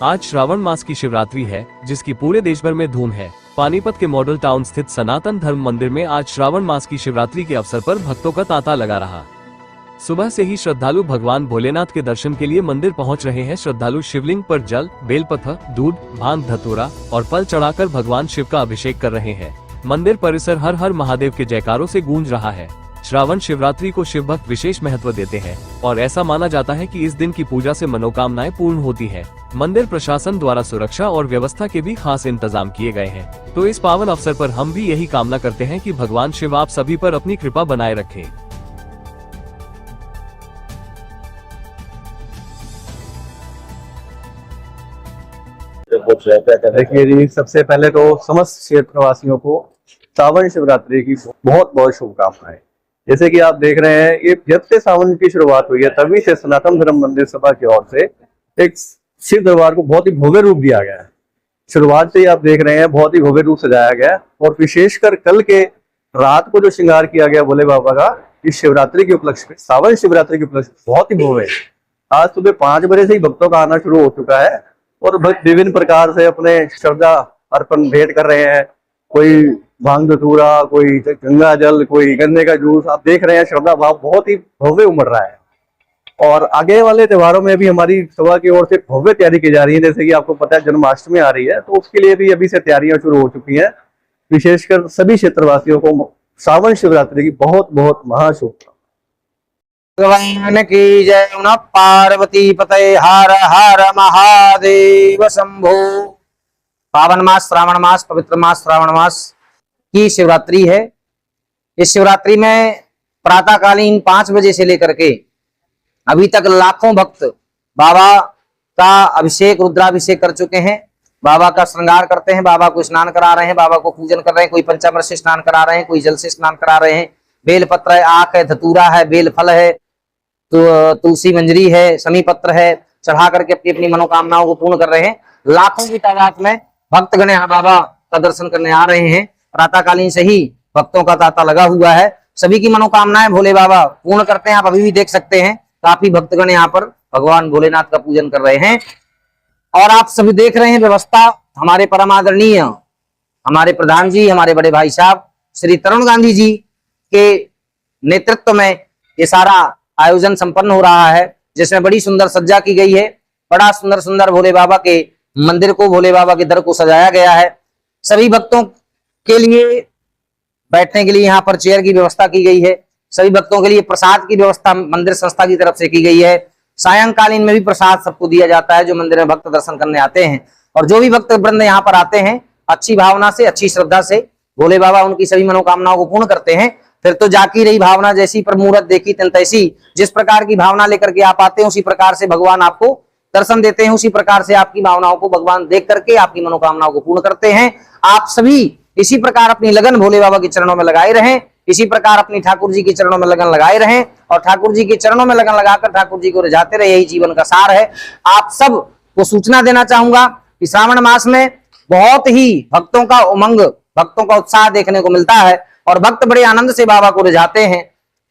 आज श्रावण मास की शिवरात्रि है, जिसकी पूरे देश भर में धूम है। पानीपत के मॉडल टाउन स्थित सनातन धर्म मंदिर में आज श्रावण मास की शिवरात्रि के अवसर पर भक्तों का तांता लगा रहा। सुबह से ही श्रद्धालु भगवान भोलेनाथ के दर्शन के लिए मंदिर पहुंच रहे हैं। श्रद्धालु शिवलिंग पर जल, बेलपत्र, दूध, भांग धतूरा और फल चढ़ाकर भगवान शिव का अभिषेक कर रहे हैं। मंदिर परिसर हर हर महादेव के जयकारों से गूंज रहा है। श्रावण शिवरात्रि को शिव भक्त विशेष महत्व देते हैं और ऐसा माना जाता है कि इस दिन की पूजा से मनोकामनाएं पूर्ण होती हैं। मंदिर प्रशासन द्वारा सुरक्षा और व्यवस्था के भी खास इंतजाम किए गए हैं। तो इस पावन अवसर पर हम भी यही कामना करते हैं कि भगवान शिव आप सभी पर अपनी कृपा बनाए रखें। देखिए जी, सबसे पहले तो समस्त क्षेत्रवासियों को सावन शिवरात्रि की बहुत बहुत शुभकामनाएं। जैसे कि आप देख रहे हैं, ये जब से सावन की शुरुआत हुई है तभी से सनातन धर्म मंदिर सभा की ओर से एक शिव दरबार को बहुत ही भव्य रूप दिया गया है। शुरुआत से ही आप देख रहे हैं बहुत ही भव्य रूप सजाया गया है और विशेषकर कल के रात को जो श्रृंगार किया गया भोले बाबा का इस शिवरात्रि के उपलक्ष्य में, सावन शिवरात्रि के उपलक्ष्य बहुत ही भव्य है। आज सुबह 5 बजे से ही भक्तों का आना शुरू हो चुका है और भक्त विभिन्न प्रकार से अपने श्रद्धा अर्पण भेंट कर रहे हैं। कोई भांग धतूरा, कोई गंगा जल, कोई गन्ने का जूस। आप देख रहे हैं श्रद्धा भाव बहुत ही भव्य उमड़ रहा है। और आगे वाले त्योहारों में भी हमारी सभा की ओर से भव्य तैयारी की जा रही है। जैसे कि आपको पता है जन्माष्टमी आ रही है, तो उसके लिए भी अभी से तैयारियां शुरू हो चुकी हैं। विशेषकर सभी क्षेत्रवासियों को सावन शिवरात्रि की बहुत बहुत महाशुभकामनाएं। भगवान की जय। पार्वती पतये हर हर महादेव शंभो। पावन मास श्रावण मास, पवित्र मास श्रावण मास की शिवरात्रि है। इस शिवरात्रि में प्रातःकालीन 5 बजे से लेकर के अभी तक लाखों भक्त बाबा का अभिषेक, रुद्राभिषेक कर चुके हैं। बाबा का श्रृंगार करते हैं, बाबा को स्नान करा रहे हैं, बाबा को पूजन कर रहे हैं। कोई पंचामृत से स्नान करा रहे हैं, कोई जल से स्नान करा रहे हैं। बेल पत्र है, आख है, धतूरा है, बेल फल है, तो तुलसी मंजरी है, समी पत्र है, चढ़ा करके अपनी अपनी मनोकामनाओं को पूर्ण कर रहे हैं। लाखों की तादाद में भक्तगण यहाँ बाबा का दर्शन करने आ रहे हैं। प्रातःकालीन से ही भक्तों का तांता लगा हुआ है। सभी की मनोकामनाएं भोले बाबा पूर्ण करते हैं। आप अभी भी देख सकते हैं काफी भक्तगण यहाँ पर भगवान भोलेनाथ का पूजन कर रहे हैं। और आप सभी देख रहे हैं व्यवस्था हमारे परम आदरणीय हमारे प्रधान जी, हमारे बड़े भाई साहब श्री तरुण गांधी जी के नेतृत्व में ये सारा आयोजन संपन्न हो रहा है, जिसमें बड़ी सुंदर सज्जा की गई है। बड़ा सुंदर सुंदर भोले बाबा के मंदिर को, भोले बाबा के दर को सजाया गया है। सभी भक्तों के लिए बैठने के लिए यहाँ पर चेयर की व्यवस्था की गई है। सभी भक्तों के लिए प्रसाद की व्यवस्था मंदिर संस्था की तरफ से की गई है। सायंकालीन में भी प्रसाद सबको दिया जाता है जो मंदिर में भक्त दर्शन करने आते हैं। और जो भी भक्त वृंद यहाँ पर आते हैं अच्छी भावना से, अच्छी श्रद्धा से, भोले बाबा उनकी सभी मनोकामनाओं को पूर्ण करते हैं। फिर तो जाकी रही भावना, जैसी पर मुहूर्त देखी तन तैसी। जिस प्रकार की भावना लेकर के आप आते हैं उसी प्रकार से भगवान आपको दर्शन देते हैं, उसी प्रकार से आपकी भावनाओं को भगवान देख करके आपकी मनोकामनाओं को पूर्ण करते हैं। आप सभी इसी प्रकार अपनी लगन भोले बाबा के चरणों में लगाए रहें, इसी प्रकार अपनी ठाकुर जी के चरणों में लगन लगाए रहें और ठाकुर जी के चरणों में लगन लगाकर ठाकुर जी को रिझाते रहे। यही जीवन का सार है। आप सब को सूचना देना चाहूंगा कि श्रावण मास में बहुत ही भक्तों का उमंग, भक्तों का उत्साह देखने को मिलता है और भक्त बड़े आनंद से बाबा को रिझाते हैं।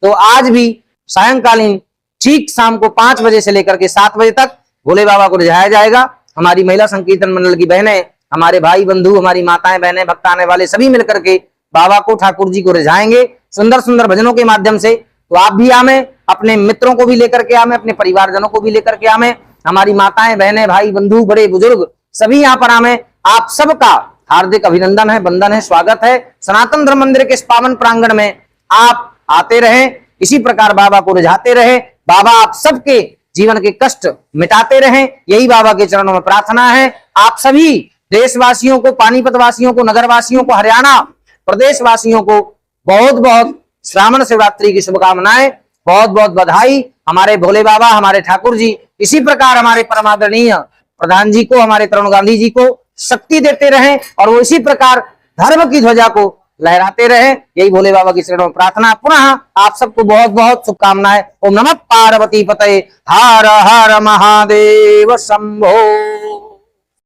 तो आज भी सायंकालीन ठीक शाम को 5 बजे से लेकर के 7 बजे तक भोले बाबा को रिझाया जाएगा। हमारी महिला संकीर्तन मंडल की बहनें, हमारे भाई बंधु, हमारी माताएं बहनें, भक्त आने वाले सभी मिलकर के बाबा को, ठाकुर जी को रिझाएंगे सुंदर सुंदर भजनों के माध्यम से। तो आप भी आमे, अपने मित्रों को भी लेकर के आमे, अपने परिवारजनों को भी लेकर के आमे। हमारी माताएं बहनें, भाई बंधु, बड़े बुजुर्ग सभी यहाँ पर आमे। आप सबका हार्दिक अभिनंदन है, वंदन है, स्वागत है। सनातन धर्म मंदिर के इस पावन प्रांगण में आप आते रहें, इसी प्रकार बाबा को रिझाते रहे। बाबा आप सबके जीवन के कष्ट मिटाते रहें, यही बाबा के चरणों में प्रार्थना है। आप सभी देशवासियों को, पानीपत वासियों को, नगर वासियों को, हरियाणा प्रदेश वासियों को बहुत बहुत श्रावण शिवरात्रि की शुभकामनाएं, बहुत बहुत बधाई। हमारे भोले बाबा, हमारे ठाकुर जी इसी प्रकार हमारे परमादरणीय प्रधान जी को, हमारे तरुण गांधी जी को शक्ति देते रहें और वो इसी प्रकार धर्म की ध्वजा को लहराते रहे। यही भोले बाबा की चरणों में प्रार्थना। पुनः आप सबको बहुत बहुत शुभकामनाएं। ओम नमः पार्वती पतये हर हर महादेव शंभो।